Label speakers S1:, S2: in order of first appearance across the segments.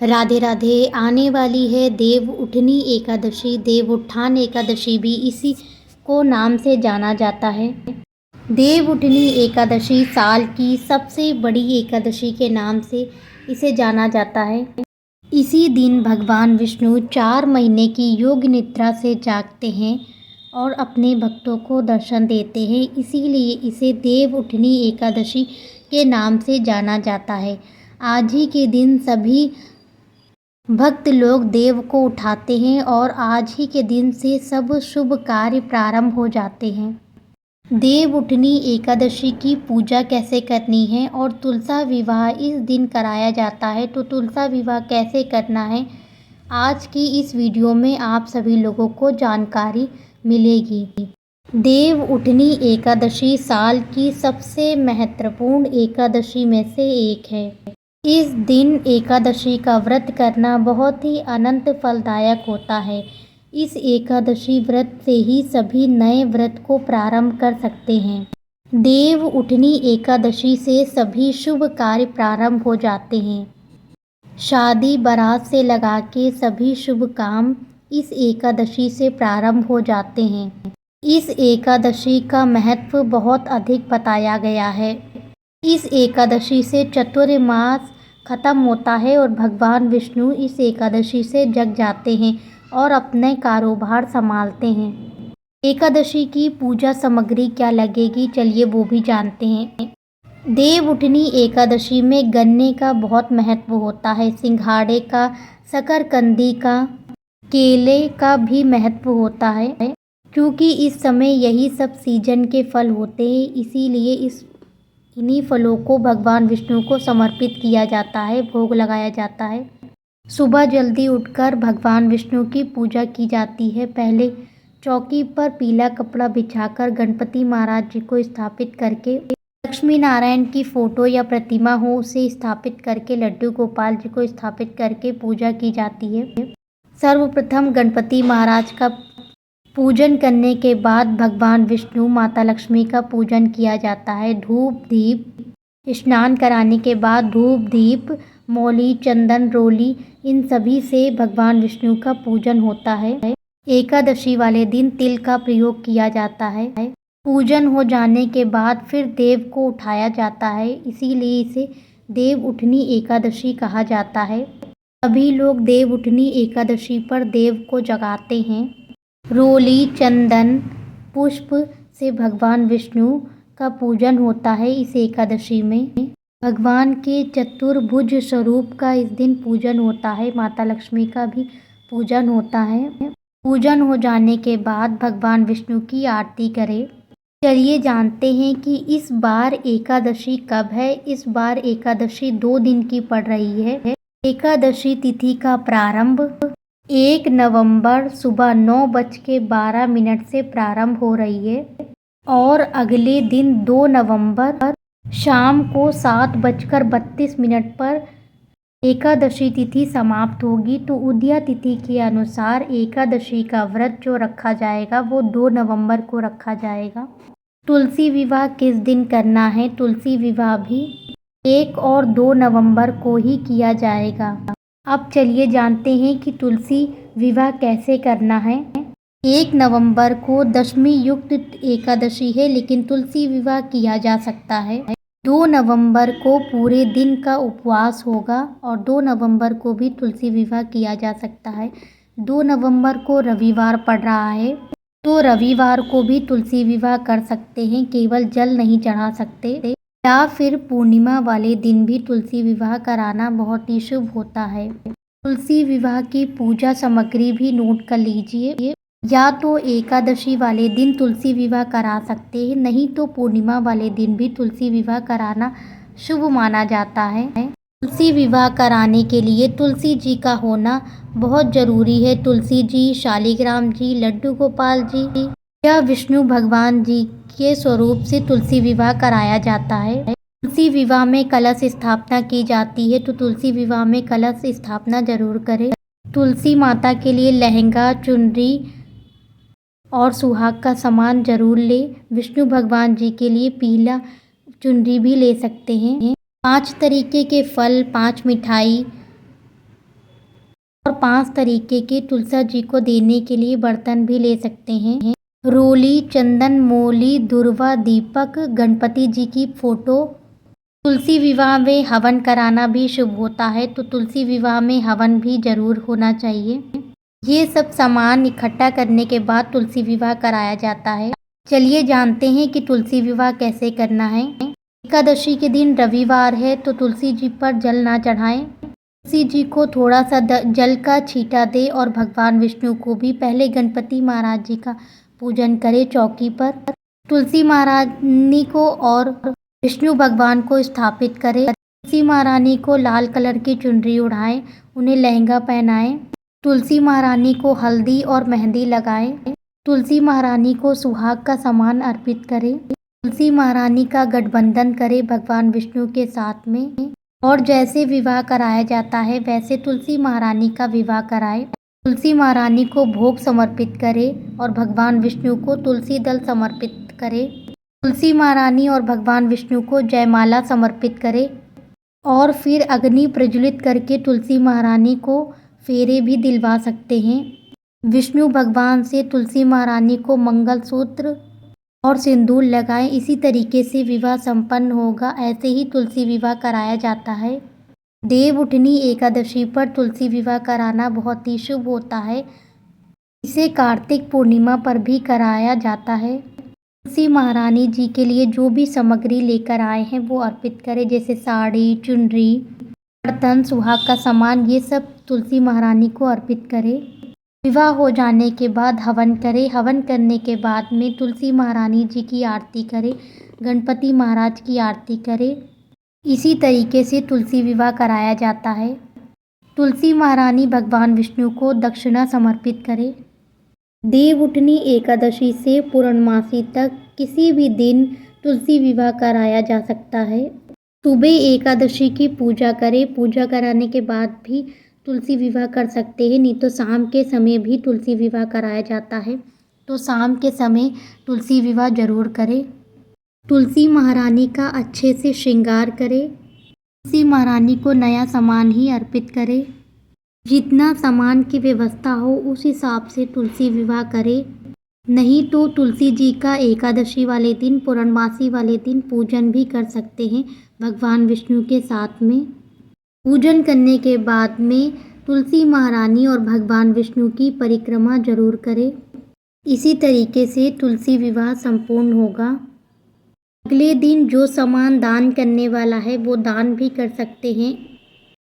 S1: राधे राधे। आने वाली है देव उठनी एकादशी। देव उत्थान एकादशी भी इसी को नाम से जाना जाता है। देव उठनी एकादशी साल की सबसे बड़ी एकादशी के नाम से इसे जाना जाता है। इसी दिन भगवान विष्णु 4 महीने की योग निद्रा से जागते हैं और अपने भक्तों को दर्शन देते हैं, इसीलिए इसे देव उठनी एकादशी के नाम से जाना जाता है। आज ही के दिन सभी भक्त लोग देव को उठाते हैं और आज ही के दिन से सब शुभ कार्य प्रारंभ हो जाते हैं। देव उठनी एकादशी की पूजा कैसे करनी है और तुलसा विवाह इस दिन कराया जाता है, तो तुलसा विवाह कैसे करना है, आज की इस वीडियो में आप सभी लोगों को जानकारी मिलेगी। देव उठनी एकादशी साल की सबसे महत्वपूर्ण एकादशी में से एक है। इस दिन एकादशी का व्रत करना बहुत ही अनंत फलदायक होता है। इस एकादशी व्रत से ही सभी नए व्रत को प्रारंभ कर सकते हैं। देव उठनी एकादशी से सभी शुभ कार्य प्रारंभ हो जाते हैं। शादी बारात से लगा के सभी शुभ काम इस एकादशी से प्रारंभ हो जाते हैं। इस एकादशी का महत्व बहुत अधिक बताया गया है। इस एकादशी से चातुर्मास खत्म होता है और भगवान विष्णु इस एकादशी से जग जाते हैं और अपने कारोबार संभालते हैं। एकादशी की पूजा सामग्री क्या लगेगी, चलिए वो भी जानते हैं। देव उठनी एकादशी में गन्ने का बहुत महत्व होता है। सिंघाड़े का, शकरकंदी का, केले का भी महत्व होता है, क्योंकि इस समय यही सब सीजन के फल होते हैं, इसीलिए इन्हीं फलों को भगवान विष्णु को समर्पित किया जाता है, भोग लगाया जाता है। सुबह जल्दी उठकर भगवान विष्णु की पूजा की जाती है। पहले चौकी पर पीला कपड़ा बिछाकर गणपति महाराज जी को स्थापित करके, लक्ष्मी नारायण की फोटो या प्रतिमा हो उसे स्थापित करके, लड्डू गोपाल जी को स्थापित करके पूजा की जाती है। सर्वप्रथम गणपति महाराज का पूजन करने के बाद भगवान विष्णु माता लक्ष्मी का पूजन किया जाता है। धूप दीप, स्नान कराने के बाद धूप दीप, मौली, चंदन, रोली, इन सभी से भगवान विष्णु का पूजन होता है। एकादशी वाले दिन तिल का प्रयोग किया जाता है। पूजन हो जाने के बाद फिर देव को उठाया जाता है, इसीलिए इसे देव उठनी एकादशी कहा जाता है। सभी लोग देव उठनी एकादशी पर देव को जगाते हैं। रोली, चंदन, पुष्प से भगवान विष्णु का पूजन होता है। इस एकादशी में भगवान के चतुर्भुज स्वरूप का इस दिन पूजन होता है। माता लक्ष्मी का भी पूजन होता है। पूजन हो जाने के बाद भगवान विष्णु की आरती करें। चलिए जानते हैं कि इस बार एकादशी कब है। इस बार एकादशी 2 दिन की पड़ रही है। एकादशी तिथि का प्रारंभ 1 नवंबर सुबह 9:12 से प्रारंभ हो रही है और अगले दिन 2 नवंबर शाम को 7:32 पर एकादशी तिथि समाप्त होगी। तो उदया तिथि के अनुसार एकादशी का व्रत जो रखा जाएगा वो 2 नवंबर को रखा जाएगा। तुलसी विवाह किस दिन करना है? तुलसी विवाह भी 1 और 2 नवंबर को ही किया जाएगा। अब चलिए जानते हैं कि तुलसी विवाह कैसे करना है। 1 नवंबर को दशमी युक्त एकादशी है, लेकिन तुलसी विवाह किया जा सकता है। 2 नवंबर को पूरे दिन का उपवास होगा और 2 नवंबर को भी तुलसी विवाह किया जा सकता है। 2 नवंबर को रविवार पड़ रहा है, तो रविवार को भी तुलसी विवाह कर सकते हैं, केवल जल नहीं चढ़ा सकते। या फिर पूर्णिमा वाले दिन भी तुलसी विवाह कराना बहुत ही शुभ होता है। तुलसी विवाह की पूजा सामग्री भी नोट कर लीजिए। या तो एकादशी वाले दिन तुलसी विवाह करा सकते हैं, नहीं तो पूर्णिमा वाले दिन भी तुलसी विवाह कराना शुभ माना जाता है। तुलसी विवाह कराने के लिए तुलसी जी का होना बहुत जरूरी है। तुलसी जी, शालिग्राम जी, लड्डू गोपाल जी या विष्णु भगवान जी के स्वरूप से तुलसी विवाह कराया जाता है। तुलसी विवाह में कलश स्थापना की जाती है, तो तुलसी विवाह में कलश स्थापना जरूर करें। तुलसी माता के लिए लहंगा, चुनरी और सुहाग का सामान जरूर ले। विष्णु भगवान जी के लिए पीला चुनरी भी ले सकते हैं। 5 तरीके के फल, 5 मिठाई और 5 तरीके के तुलसा जी को देने के लिए बर्तन भी ले सकते हैं। रोली, चंदन, मौली, दुर्वा, दीपक, गणपति जी की फ़ोटो। तुलसी विवाह में हवन कराना भी शुभ होता है, तो तुलसी विवाह में हवन भी ज़रूर होना चाहिए। ये सब सामान इकट्ठा करने के बाद तुलसी विवाह कराया जाता है। चलिए जानते हैं कि तुलसी विवाह कैसे करना है। एकादशी के दिन रविवार है, तो तुलसी जी पर जल ना चढ़ाएं। तुलसी जी को थोड़ा सा जल का छींटा दे और भगवान विष्णु को भी। पहले गणपति महाराज जी का पूजन करें चौकी पर। तुलसी महारानी को और विष्णु भगवान को स्थापित करें। तुलसी महारानी को लाल कलर की चुनरी ओढ़ाएं, उन्हें लहंगा पहनाएं। तुलसी महारानी को हल्दी और मेहंदी लगाएं। तुलसी महारानी को सुहाग का सामान अर्पित करें। तुलसी महारानी का गठबंधन करें भगवान विष्णु के साथ में। और जैसे विवाह कराया जाता है वैसे तुलसी महारानी का विवाह कराएं। तुलसी महारानी को भोग समर्पित करें और भगवान विष्णु को तुलसी दल समर्पित करें। तुलसी महारानी और भगवान विष्णु को जयमाला समर्पित करें और फिर अग्नि प्रज्वलित करके तुलसी महारानी को फेरे भी दिलवा सकते हैं। विष्णु भगवान से तुलसी महारानी को मंगलसूत्र और सिंदूर लगाएं। इसी तरीके से विवाह संपन्न होगा। ऐसे ही तुलसी विवाह कराया जाता है। देवउठनी एकादशी पर तुलसी विवाह कराना बहुत ही शुभ होता है। इसे कार्तिक पूर्णिमा पर भी कराया जाता है। तुलसी महारानी जी के लिए जो भी सामग्री लेकर आए हैं वो अर्पित करें, जैसे साड़ी, चुनरी, बर्तन, सुहाग का सामान, ये सब तुलसी महारानी को अर्पित करें। विवाह हो जाने के बाद हवन करें। हवन करने के बाद में तुलसी महारानी जी की आरती करें, गणपति महाराज की आरती करें। इसी तरीके से तुलसी विवाह कराया जाता है। तुलसी महारानी भगवान विष्णु को दक्षिणा समर्पित करें। देवउठनी एकादशी से पूर्णमासी तक किसी भी दिन तुलसी विवाह कराया जा सकता है। सुबह एकादशी की पूजा करें। पूजा कराने के बाद भी तुलसी विवाह कर सकते हैं, नहीं तो शाम के समय भी तुलसी विवाह कराया जाता है, तो शाम के समय तुलसी विवाह ज़रूर करें। तुलसी महारानी का अच्छे से श्रृंगार करें। तुलसी महारानी को नया सामान ही अर्पित करें। जितना सामान की व्यवस्था हो उस हिसाब से तुलसी विवाह करें। नहीं तो तुलसी जी का एकादशी वाले दिन, पूर्णमासी वाले दिन पूजन भी कर सकते हैं भगवान विष्णु के साथ में। पूजन करने के बाद में तुलसी महारानी और भगवान विष्णु की परिक्रमा जरूर करें। इसी तरीके से तुलसी विवाह संपूर्ण होगा। अगले दिन जो सामान दान करने वाला है वो दान भी कर सकते हैं।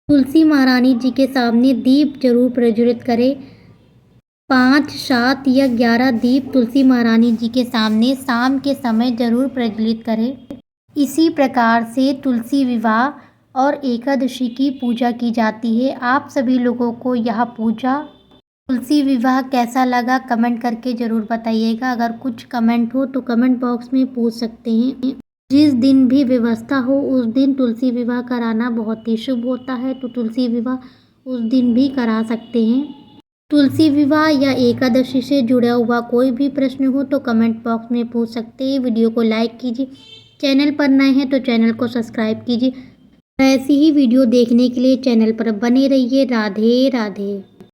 S1: तुलसी महारानी जी के सामने दीप जरूर प्रज्वलित करें। 5, 7 या 11 दीप तुलसी महारानी जी के सामने शाम के समय जरूर प्रज्वलित करें। इसी प्रकार से तुलसी विवाह और एकादशी की पूजा की जाती है। आप सभी लोगों को यह पूजा, तुलसी विवाह कैसा लगा कमेंट करके ज़रूर बताइएगा। अगर कुछ कमेंट हो तो कमेंट बॉक्स में पूछ सकते हैं। जिस दिन भी व्यवस्था हो उस दिन तुलसी विवाह कराना बहुत ही शुभ होता है, तो तुलसी विवाह उस दिन भी करा सकते हैं। तुलसी विवाह या एकादशी से जुड़ा हुआ कोई भी प्रश्न हो तो कमेंट बॉक्स में पूछ सकते हैं। वीडियो को लाइक कीजिए, चैनल पर नए हैं तो चैनल को सब्सक्राइब कीजिए। ऐसी ही वीडियो देखने के लिए चैनल पर बने रहिए। राधे राधे।